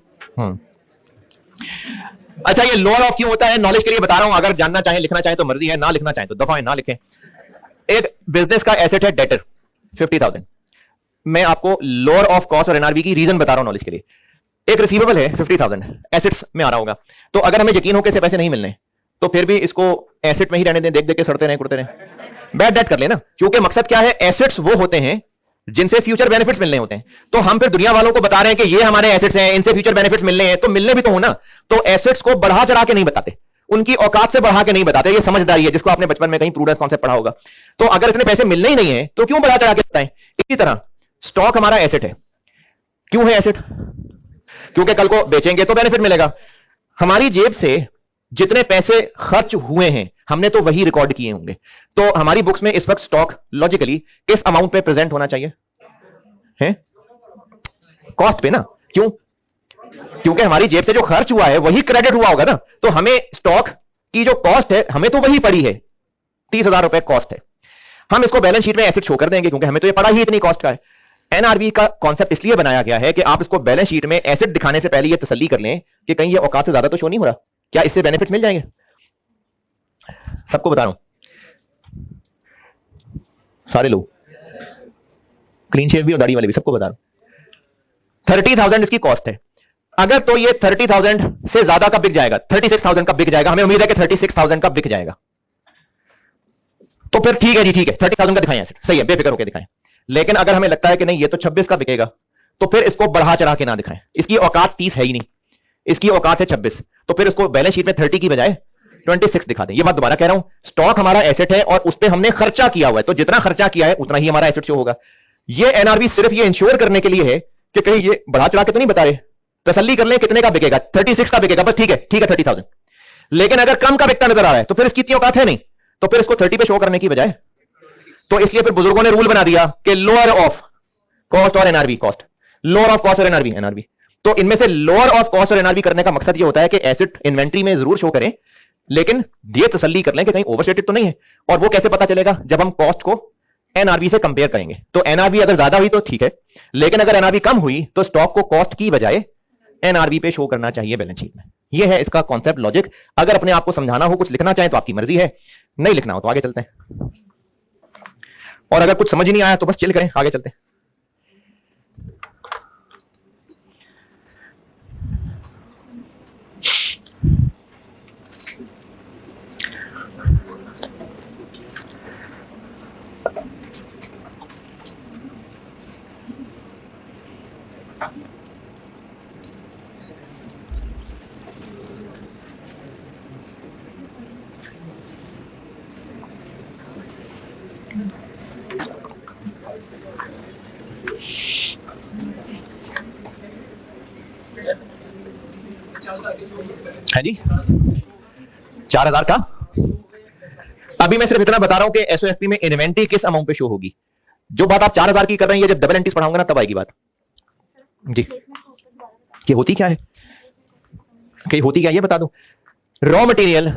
अच्छा, ये लोअर ऑफ क्यों होता है? नॉलेज के लिए बता रहा हूं, अगर जानना चाहें लिखना चाहें तो मर्जी है, ना लिखना चाहें तो दफा है, ना लिखें। एक बिजनेस का एसेट है डेटर 50,000। मैं आपको लोअर ऑफ कॉस्ट और एनआरवी की रीजन बता रहा हूं नॉलेज के लिए। एक रिसीवेबल है 50,000, एसेट्स में आ रहा होगा, तो अगर हमें यकीन हो कि पैसे नहीं मिलने तो फिर भी इसको एसेट में ही रहने दें, देख देख के सड़ते रहे, कुड़ते रहे, बैड डेट कर लेना। क्योंकि मकसद क्या है? एसेट्स वो होते हैं जिनसे फ्यूचर बेनिफिट्स मिलने होते हैं। तो हम फिर दुनिया वालों को बता रहे हैं कि ये हमारे एसेट्स हैं, इनसे फ्यूचर बेनिफिट्स मिलने हैं, तो मिलने भी तो हो ना। तो एसेट्स को बढ़ा चढ़ा के नहीं बताते, उनकी औकात से बढ़ा के नहीं बताते। ये समझदारी है, जिसको आपने बचपन में कहीं प्रूडेंस कॉन्सेप्ट पढ़ा होगा। तो अगर इतने पैसे मिलने ही नहीं है तो क्यों बढ़ा चढ़ा के बताएं? इसी तरह स्टॉक हमारा एसेट है। क्यों है एसेट? क्योंकि कल को बेचेंगे तो बेनिफिट मिलेगा। हमारी जेब से जितने पैसे खर्च हुए हैं हमने तो वही रिकॉर्ड किए होंगे। तो हमारी बुक्स में इस वक्त स्टॉक लॉजिकली किस अमाउंट पे प्रेजेंट होना चाहिए? है कॉस्ट पे ना। क्यों? क्योंकि हमारी जेब से जो खर्च हुआ है वही क्रेडिट हुआ होगा ना। तो हमें स्टॉक की जो कॉस्ट है हमें तो वही पड़ी है, 30,000 रुपए कॉस्ट है। हम इसको बैलेंस शीट में एसेट शो कर देंगे क्योंकि हमें तो ये पड़ा ही इतनी कॉस्ट का है। एनआरबी का कॉन्सेप्ट इसलिए बनाया गया है कि आप इसको बैलेंस शीट में एसेट दिखाने से पहले ये तसल्ली कर लें कि कहीं ये औकात से ज्यादा तो शो नहीं हो रहा, क्या इससे बेनिफिट मिल जाएंगे। सबको बता रहा हूं, सारे लोग, क्लीन शेव भी और दाढ़ी वाले भी, सबको बता रहा हूं। 30,000 इसकी कॉस्ट है। अगर तो ये 30,000 से ज्यादा का बिक जाएगा, 36,000 का बिक जाएगा, हमें उम्मीद है कि 36,000 का बिक जाएगा, तो फिर ठीक है जी, ठीक है 30,000 का दिखाएं एसेट, सही है, बेफिक्र होकर दिखाएं। लेकिन अगर हमें लगता है कि नहीं ये तो 26 का बिकेगा, तो फिर इसको बढ़ा चढ़ा के ना दिखाएं। इसकी औकात 30 है ही नहीं, इसकी औकात है 26, तो फिर इसको बैलेंस शीट में 30 की बजाय 26 दिखा दें। ये बात दोबारा कह रहा हूं, स्टॉक हमारा एसेट है और उस पर हमने खर्चा किया हुआ है, तो जितना खर्चा किया है उतना ही हमारा एसेट शो होगा। ये एनआरबी सिर्फ ये इंश्योर करने के लिए है कि कहीं ये बढ़ा चढ़ा के तो नहीं बता रहे, तसल्ली कर लें कितने का बिकेगा, 36 का बिकेगा, बस ठीक है 30,000। लेकिन अगर कम का बिकता नजर आ रहा है तो फिर इसकी इतनी औकात है नहीं, तो फिर इसको 30 पे शो करने की बजाय, तो इसलिए फिर बुजुर्गों ने रूल बना दिया कि लोअर ऑफ कॉस्ट और NRB cost, lower of cost और एनआरबी। तो इनमें से लोअर ऑफ कॉस्ट और एनआरबी करने का मकसद ये होता है कि एसेट इन्वेंट्री में जरूर शो करें, लेकिन ये तसल्ली कर लें कि कहीं ओवरस्टेटेड तो नहीं है। और वो कैसे पता चलेगा? जब हम कॉस्ट को एनआरबी से कंपेयर करेंगे। तो एनआरबी अगर ज्यादा हुई तो ठीक है, लेकिन अगर एनआरबी कम हुई तो स्टॉक को कॉस्ट की बजाय एनआरबी पे शो करना चाहिए बैलेंस शीट में। ये है इसका कॉन्सेप्ट लॉजिक। अगर अपने आप को समझाना हो, कुछ लिखना चाहें तो आपकी मर्जी है, नहीं लिखना हो तो आगे चलते हैं। और अगर कुछ समझ ही नहीं आया तो बस चिल करें, आगे चलते हैं। है जी 4,000 का। अभी मैं सिर्फ इतना बता रहा हूं कि एसओएफपी में इन्वेंट्री किस अमाउंट पे शो होगी। जो बात आप 4,000 की कर रहे हैं, ये जब डबल एंट्रीज पढ़ाऊंगा ना तब आएगी बात जी। कि होती क्या है, कि होती क्या ये बता दो। रॉ मटेरियल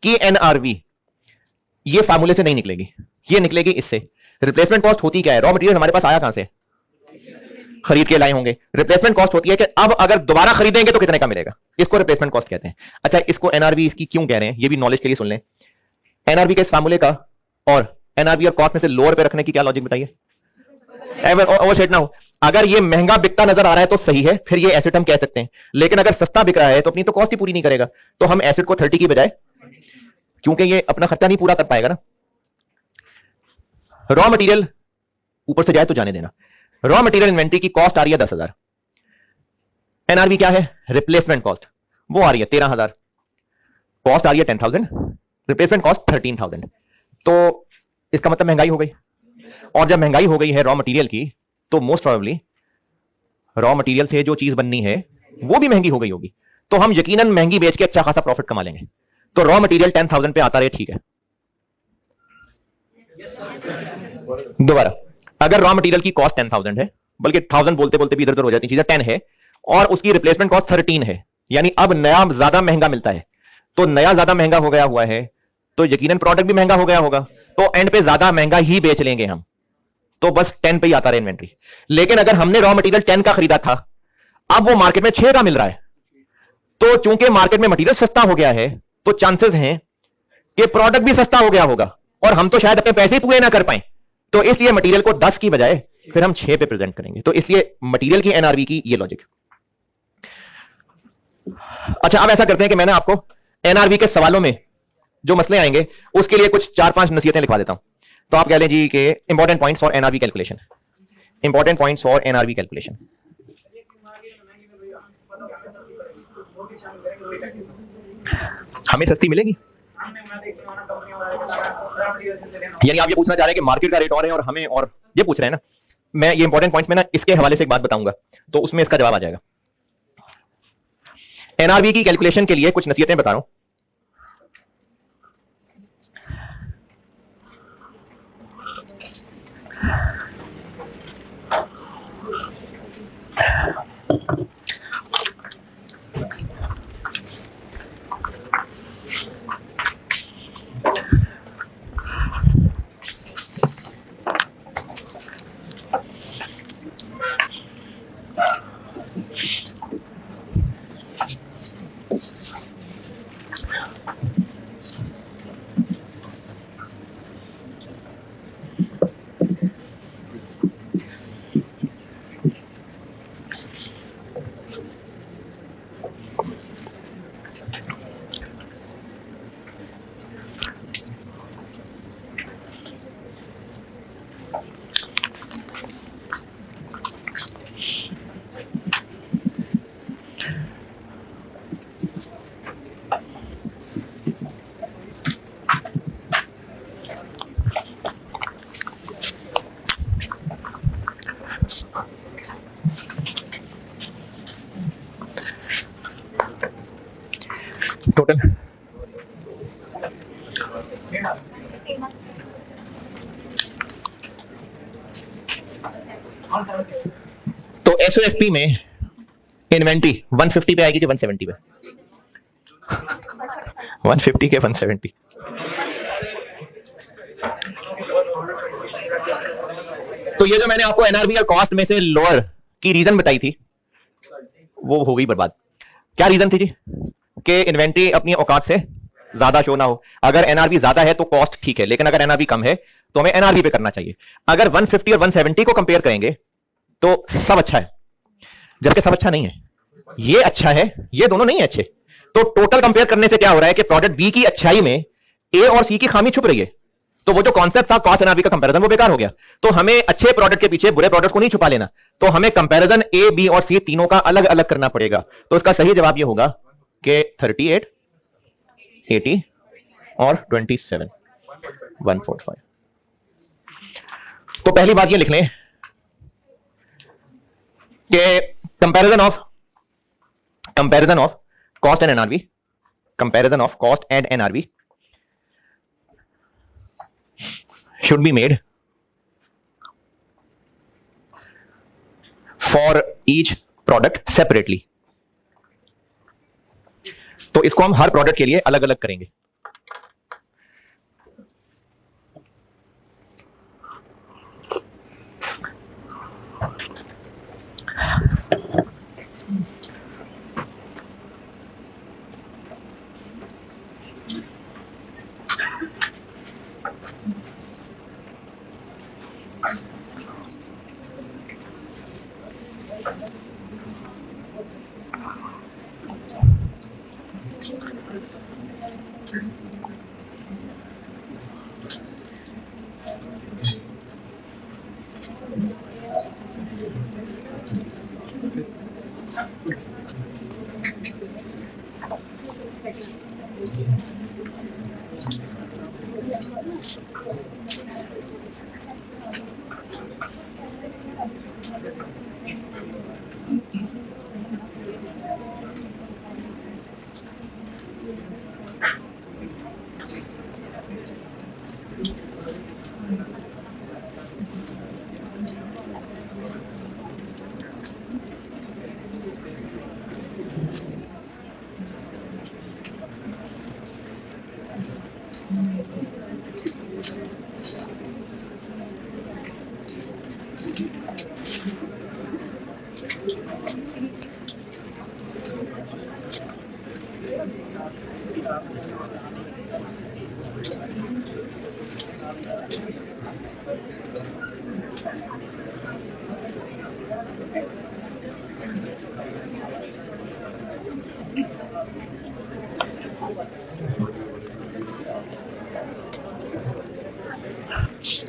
की एनआरवी ये फार्मूले से नहीं निकलेगी, ये निकलेगी इससे। रिप्लेसमेंट कॉस्ट होती क्या है? रॉ मटेरियल हमारे पास आया कहां से? खरीद के लाए होंगे। रिप्लेसमेंट कॉस्ट होती है कि अब अगर दोबारा खरीदेंगे तो कितने का मिलेगा, इसको रिप्लेसमेंट कॉस्ट कहते हैं। अच्छा, इसको एनआरवी इसकी क्यों कह रहे हैं, ये भी नॉलेज के लिए सुन लें। एनआरवी के इस फार्मूले का और एनआरवी और कॉस्ट में से लोअर पे रखने की क्या लॉजिक बताइए? ओवरसेट ना हो। अगर ये महंगा बिकता नजर आ रहा है तो सही है, फिर ये एसेट हम कह सकते हैं। लेकिन अगर सस्ता बिक रहा है तो अपनी तो कॉस्ट ही पूरी नहीं करेगा, तो हम एसेट को 30 की बजाय, क्योंकि ये अपना खर्चा नहीं पूरा कर पाएगा ना। रॉ मटेरियल ऊपर से जाए तो जाने देना। रॉ मटेरियल इन्वेंट्री की कॉस्ट आ रही है 10,000, एनआरवी क्या है? रिप्लेसमेंट कॉस्ट, वो आ रही है 13,000, कॉस्ट आ रही है 10,000, रिप्लेसमेंट कॉस्ट 13,000। तो इसका मतलब महंगाई हो गई। और जब महंगाई हो गई है रॉ मटेरियल की, तो मोस्ट प्रोबेबली रॉ मटेरियल से जो चीज बननी है वो भी महंगी हो गई होगी, तो हम यकीनन महंगी बेच के अच्छा खासा प्रॉफिट कमा लेंगे। तो रॉ मटेरियल 10,000 पे आता रहे, ठीक है। दोबारा, अगर रॉ मटेरियल की कॉस्ट 10,000 है, बल्कि 1000 बोलते बोलते भी इधर उधर हो जाती चीजें, 10 है, और उसकी रिप्लेसमेंट कॉस्ट 13 है, यानी अब नया ज्यादा महंगा मिलता है। तो नया ज्यादा महंगा हो गया हुआ है, तो यकीनन प्रोडक्ट भी महंगा हो गया होगा, तो एंड पे ज्यादा महंगा ही बेच लेंगे हम। तो बस 10 पे ही आता रहे इन्वेंट्री। लेकिन अगर हमने रॉ मटेरियल 10 का खरीदा था, अब वो मार्केट में 6 का मिल रहा है, तो चूंकि मार्केट में मटेरियल सस्ता हो गया है, तो चांसेस हैं कि प्रोडक्ट भी सस्ता हो गया होगा, और हम तो शायद अपने पैसे ही पूरे ना कर पाए। तो इसलिए मटेरियल को 10 की बजाय फिर हम 6 पे प्रेजेंट करेंगे। तो इसलिए मटेरियल की एनआरवी की ये लॉजिक। अच्छा, अब ऐसा करते हैं कि मैंने आपको एनआरवी के सवालों में जो मसले आएंगे उसके लिए कुछ 4-5 नसीहतें लिखवा देता हूं। तो आप कह लें जी कि important points for NRV calculation, important points for NRV calculation. हमें सस्ती मिलेगी, यानी आप ये पूछना चाह रहे हैं कि मार्केट का रेट और है और हमें, और ये पूछ रहे हैं ना। मैं ये इंपॉर्टेंट पॉइंट्स में ना इसके हवाले से एक बात बताऊंगा, तो उसमें इसका जवाब आ जाएगा। एनआरवी की कैलकुलेशन के लिए कुछ नसीहतें बता रहा हूं। टोटल तो एसओएफपी में इन्वेंट्री 150 पे आएगी कि 170 पे? 150 के 170। तो ये जो मैंने आपको एनआरबी और कॉस्ट में से लोअर की रीजन बताई थी वो हो गई बर्बाद। क्या रीजन थी जी? कि इन्वेंट्री अपनी औकात से ज्यादा शो ना हो। अगर एनआरबी ज्यादा है तो कॉस्ट ठीक है, लेकिन अगर एनआरबी कम है तो हमें एनआरबी पे करना चाहिए। अगर 150 और 170 को कंपेयर करेंगे तो सब अच्छा है, जबकि सब अच्छा नहीं है। ये अच्छा है, ये दोनों नहीं है अच्छे। तो टोटल कंपेयर करने से क्या हो रहा है कि प्रोडक्ट बी की अच्छाई में ए और सी की खामी छुप रही है। तो वो जो कॉन्सेप्ट था कॉस्ट एनआरबी का कंपैरिजन वो बेकार हो गया। तो हमें अच्छे प्रोडक्ट के पीछे बुरे प्रोडक्ट को नहीं छुपा लेना, तो हमें कंपैरिजन ए बी और सी तीनों का अलग अलग करना पड़ेगा। तो इसका सही जवाब ये होगा कि 38, 80 और 27, 145। तो पहली बात ये लिख लें कि comparison of cost and NRB, comparison of cost and NRB should be made for each product separately। तो इसको हम हर प्रोडक्ट के लिए अलग अलग करेंगे।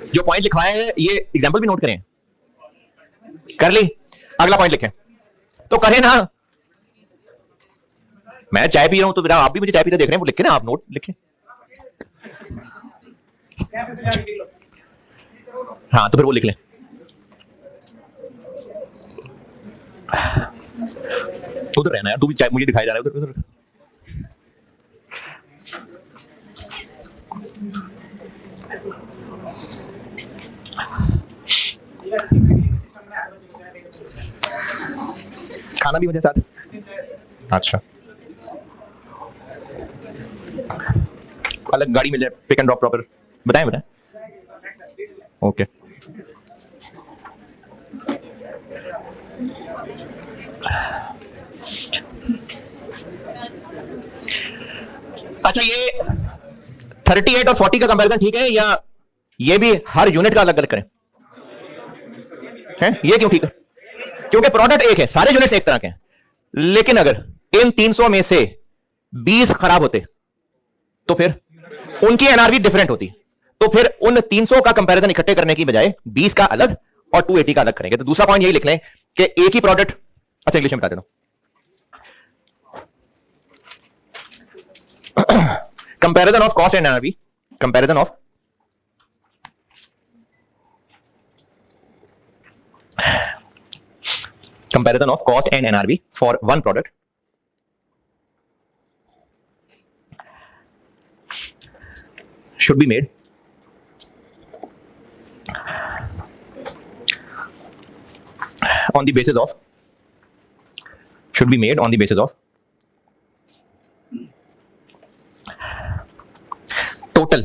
जो पॉइंट लिखवाया है ये एग्जांपल भी नोट करें। कर ली? अगला पॉइंट लिखें तो करें ना। मैं चाय पी रहा हूं तो आप भी मुझे चाय पीते देख रहे हैं, वो लिखे ना, आप नोट लिखें। हाँ तो फिर वो लिख लें। उधर रहना यार, तू भी चाय मुझे दिखाई जा रहा है उधर उधर। खाना भी मुझे साथ। अच्छा, अलग गाड़ी मिल जाए, पिक एंड ड्रॉप प्रॉपर। बताएं बताएं। ओके अच्छा, ये 38 और 40 का कंपैरिजन ठीक है या ये भी हर यूनिट का अलग अलग करें हैं? ये क्यों ठीक है? क्योंकि प्रोडक्ट एक है, सारे यूनिट्स एक तरह के हैं, लेकिन अगर इन 300 में से 20 खराब होते तो फिर उनकी एनआरवी डिफरेंट होती, तो फिर उन 300 का कंपैरिजन इकट्ठे करने की बजाय 20 का अलग और 280 का अलग करेंगे। तो दूसरा पॉइंट यही लिख लें कि एक ही प्रोडक्ट, अच्छा इंग्लिश में बता देता हूं, comparison of cost and NRV, comparison of comparison of cost and NRV for one product should be made on the basis of total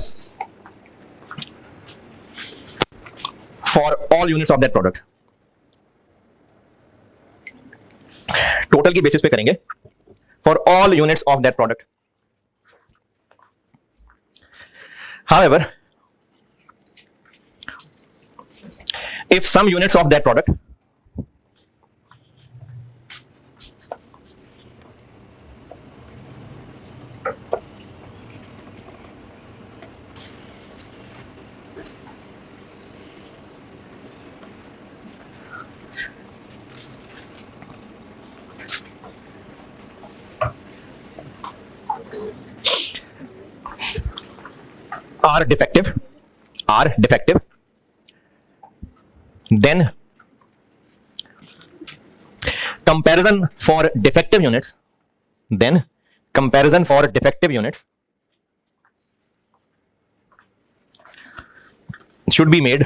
for all units of that product. Total की बेसिस पे करेंगे for all units of that product. However, if some units of that product are defective, then comparison for defective units should be made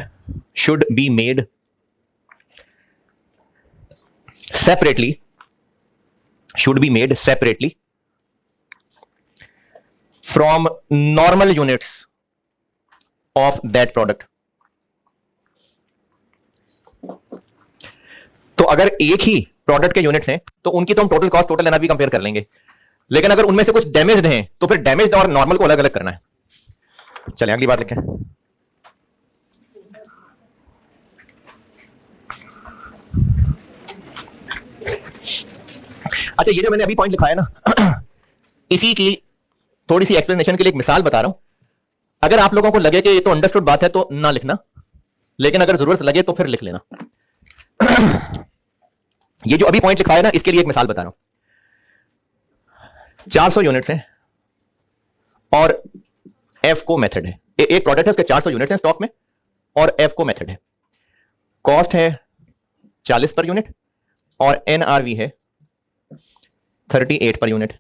separately from normal units of that product. तो अगर एक ही प्रोडक्ट के यूनिट्स हैं तो उनकी तो हम total cost, total NRV compare कर लेंगे, लेकिन अगर उनमें से कुछ डैमेज्ड हैं तो फिर डैमेज्ड और नॉर्मल को अलग अलग करना है। चलें अगली बात लिखें। अच्छा, ये जो मैंने अभी पॉइंट लिखा है ना, इसी की थोड़ी सी एक्सप्लेनेशन के लिए एक मिसाल बता रहा हूं। अगर आप लोगों को लगे कि ये तो अंडरस्टूड बात है तो ना लिखना, लेकिन अगर जरूरत लगे तो फिर लिख लेना। ये जो अभी पॉइंट लिखा है ना, इसके लिए एक मिसाल बता रहा हूं। 400 यूनिट्स हैं और एफको मेथड है। एक प्रोडक्ट है, उसके 400 यूनिट्स हैं स्टॉक में और एफको मेथड है। कॉस्ट है 40 पर यूनिट और एनआरवी है 38 पर यूनिट।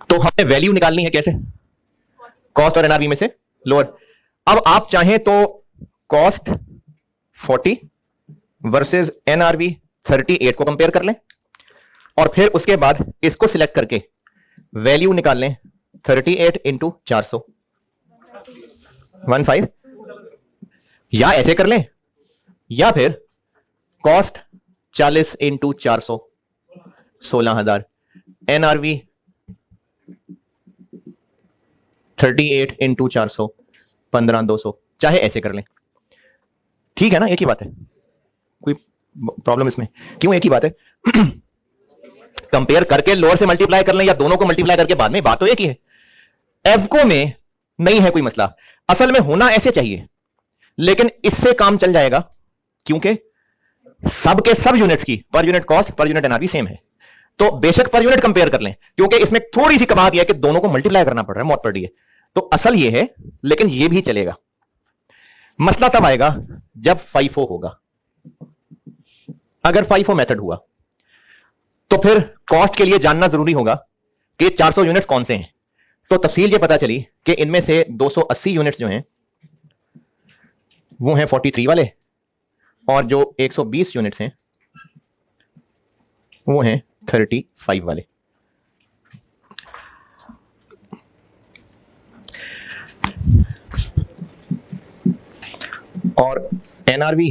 तो हमें वैल्यू निकालनी है कैसे? कॉस्ट और एनआरवी में से लोअर। अब आप चाहें तो कॉस्ट 40 वर्सेस एनआरवी 38 को कंपेयर कर लें और फिर उसके बाद इसको सिलेक्ट करके वैल्यू निकाल लें 38 इंटू 400 15, या ऐसे कर लें, या फिर कॉस्ट 40 इंटू 400 16,000, एनआरवी 38 इंटू 400 15,200, चाहे ऐसे कर लें। ठीक है ना, एक ही बात है, कोई प्रॉब्लम इसमें? क्यों एक ही बात है? कंपेयर करके लोअर से मल्टीप्लाई कर लें या दोनों को मल्टीप्लाई करके बाद में, बात तो एक ही है। एवको में नहीं है कोई मसला, असल में होना ऐसे चाहिए, लेकिन इससे काम चल जाएगा क्योंकि सबके सब यूनिट्स की per unit cost, per unit NRV same है। तो बेशक पर यूनिट कंपेयर कर लें, क्योंकि इसमें थोड़ी सी कमात यह है कि दोनों को मल्टीप्लाई करना पड़ रहा है, मौत पड़ रही है। तो असल ये है, लेकिन ये भी चलेगा। मसला तब आएगा जब FIFO होगा। अगर FIFO मेथड हुआ तो फिर कॉस्ट के लिए जानना जरूरी होगा कि 400 यूनिट्स कौन से हैं। तो तफसील ये पता चली कि इनमें से 280 यूनिट्स जो हैं वो हैं 43 वाले, और जो 120 यूनिट्स हैं वो हैं 35 वाले। और एनआरवी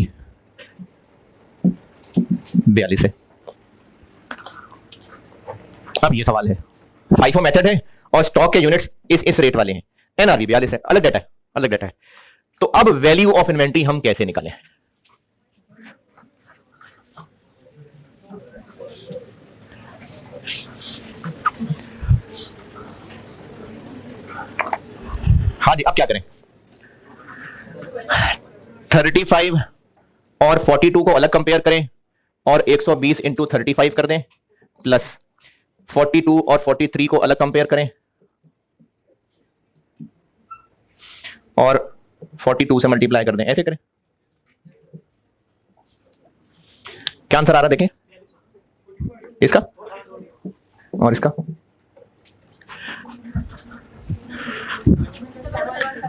42 है। अब ये सवाल है, FIFO मेथड है और स्टॉक के यूनिट्स इस रेट वाले हैं, एनआरवी 42 है, अलग डाटा है, अलग डाटा है। तो अब वैल्यू ऑफ इन्वेंट्री हम कैसे निकालें? हाँ जी, अब क्या करें? 35 और 42 को अलग कंपेयर करें और 120 इंटू 35 कर दें, प्लस 42 और 43 को अलग कंपेयर करें और 42 से मल्टीप्लाई कर दें, ऐसे करें। क्या आंसर आ रहा देखें, इसका और इसका।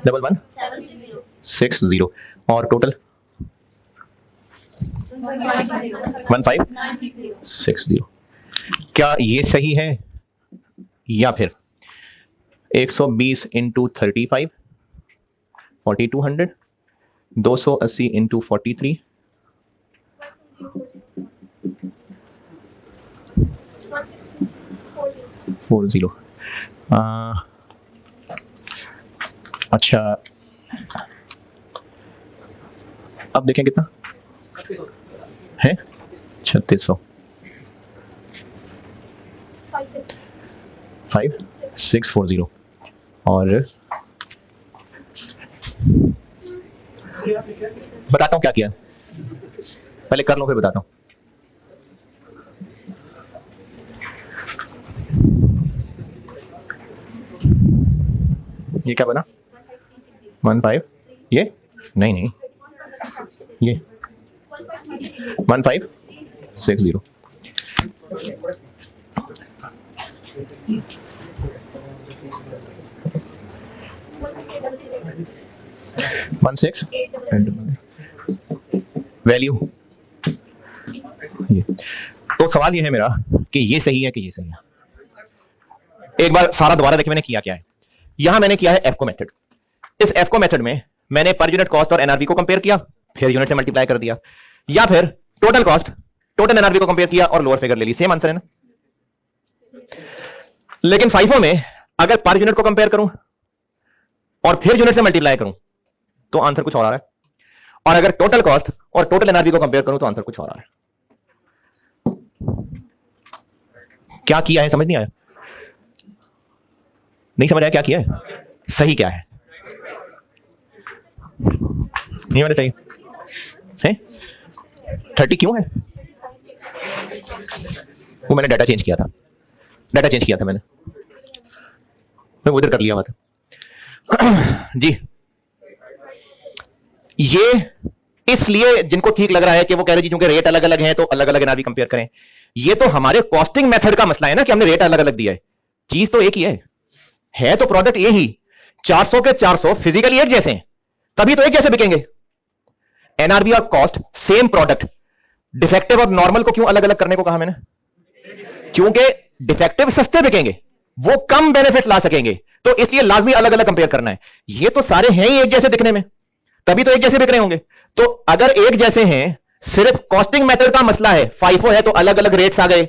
1160 और टोटल 1560। क्या ये सही है? या फिर 120 इंटू 35 4200, 280 इंटू 43 40। अच्छा, अब देखें कितना है, 3600। 5640 और बताता हूं क्या किया, पहले कर लो फिर बताता हूं। ये क्या बना 15, ये नहीं ये 1560। 16 वैल्यू ये। तो सवाल ये है मेरा कि ये सही है कि ये सही है। एक बार सारा दोबारा देखिए मैंने किया क्या है। यहां मैंने किया है एफको मेथड। इस एफको मेथड में मैंने पर यूनिट कॉस्ट और एनआरवी को कंपेयर किया, फिर यूनिट से मल्टीप्लाई कर दिया, या फिर टोटल कॉस्ट टोटल एनआरवी को कंपेयर किया और लोअर फिगर ले ली। सेम आंसर है ना। लेकिन फाइफो में अगर पर यूनिट को कंपेयर करूं और फिर यूनिट से मल्टीप्लाई करूं तो आंसर कुछ और आ रहा है, और अगर टोटल कॉस्ट और टोटल एनआरवी को कंपेयर करूं तो आंसर कुछ और आ रहा है। क्या किया है समझ नहीं आया? नहीं समझ आया क्या किया है? सही क्या है? नहीं मैंने सही है 30 क्यों है? वो मैंने डाटा चेंज किया था, मैंने उधर कर लिया हुआ था जी। ये इसलिए जिनको ठीक लग रहा है कि वो कह रहे जी क्योंकि रेट अलग अलग हैं तो अलग अलग एनआरवी कंपेयर करें। ये तो हमारे कॉस्टिंग मेथड का मसला है ना कि हमने रेट अलग अलग दिया है, चीज तो एक ही है तो प्रोडक्ट ये ही 400 के 400 फिजिकली एक जैसे हैं, तभी तो एक जैसे बिकेंगे। एनआरवी और कॉस्ट सेम प्रोडक्ट, डिफेक्टिव और नॉर्मल को क्यों अलग अलग करने को कहा मैंने? क्योंकि डिफेक्टिव सस्ते बिकेंगे, वो कम बेनिफिट ला सकेंगे, तो इसलिए लाजमी अलग अलग कंपेयर करना है। ये तो सारे हैं ही एक जैसे दिखने में, तभी तो एक जैसे बिक रहे होंगे। तो अगर एक जैसे हैं, सिर्फ कॉस्टिंग मेथड का मसला है, फाइफो है तो अलग अलग रेट्स आ गए,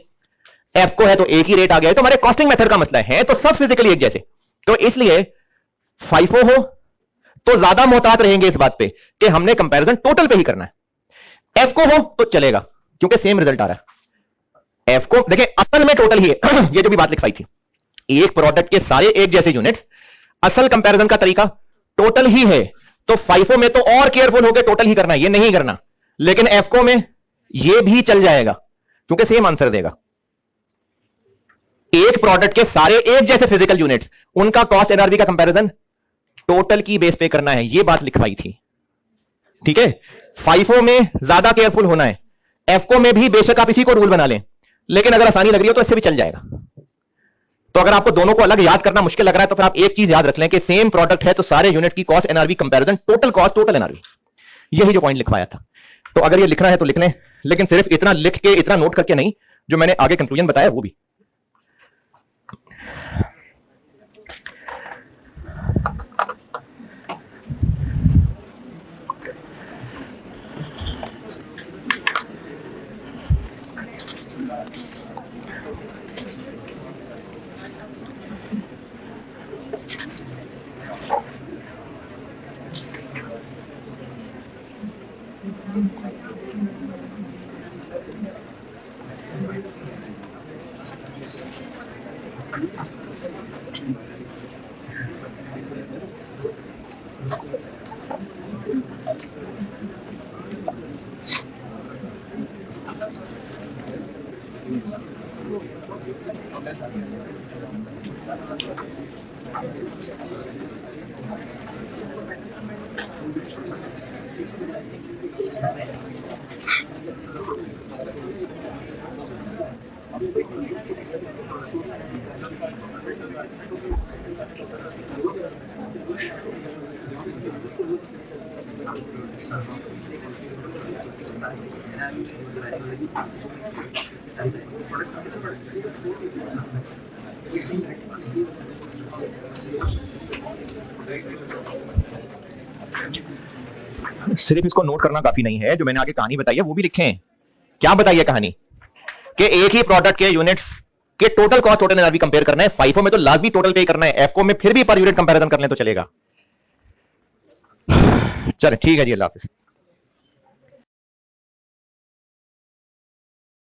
एफको है तो एक ही रेट आ गया, तो हमारे कॉस्टिंग मेथड का मसला है तो सब फिजिकली एक जैसे। तो इसलिए फाइफो हो तो ज्यादा मोहतात रहेंगे इस बात पे कि हमने कंपैरिजन टोटल पे ही करना है। एफको हो तो चलेगा क्योंकि सेम रिजल्ट आ रहा है। एफको देखिए असल में टोटल ही है ये जो भी बात लिखवाई थी, एक प्रोडक्ट के सारे एक जैसे यूनिट्स, असल कंपैरिजन का तरीका टोटल ही है। तो फाइफो में तो और केयरफुल होकर टोटल ही करना है, ये नहीं करना। लेकिन एफको में ये भी चल जाएगा क्योंकि सेम आंसर देगा। एक प्रोडक्ट के सारे एक जैसे फिजिकल यूनिट्स, उनका कॉस्ट एनआरवी का कंपैरिजन टोटल की बेस पे करना है, ये बात लिखवाई थी। ठीक है, फाइफो में ज्यादा केयरफुल होना है, एफको में भी बेशक आप इसी को रूल बना लें, लेकिन अगर आसानी लग रही हो तो इससे भी चल जाएगा। तो अगर आपको दोनों को अलग याद करना मुश्किल लग रहा है तो फिर आप एक चीज याद रख लें कि सेम प्रोडक्ट है तो सारे यूनिट की cost NRV comparison total cost total NRV, यही जो पॉइंट लिखवाया था। तो अगर ये लिखना है तो लिख लें, लेकिन सिर्फ इतना लिख के इतना नोट करके नहीं, जो मैंने आगे कंक्लूजन बताया वो भी। सिर्फ इसको नोट करना काफी नहीं है, जो मैंने आगे कहानी बताई है वो भी लिखें। क्या बताइए कहानी कि एक ही प्रोडक्ट के यूनिट्स के total cost total NRV compare करना है। फाइफो में तो लाजमी टोटल पे करना है, एफको में फिर भी पर यूनिट कंपैरिजन कर लें तो चलेगा। चलो ठीक है जी, अल्लाह हाफिज।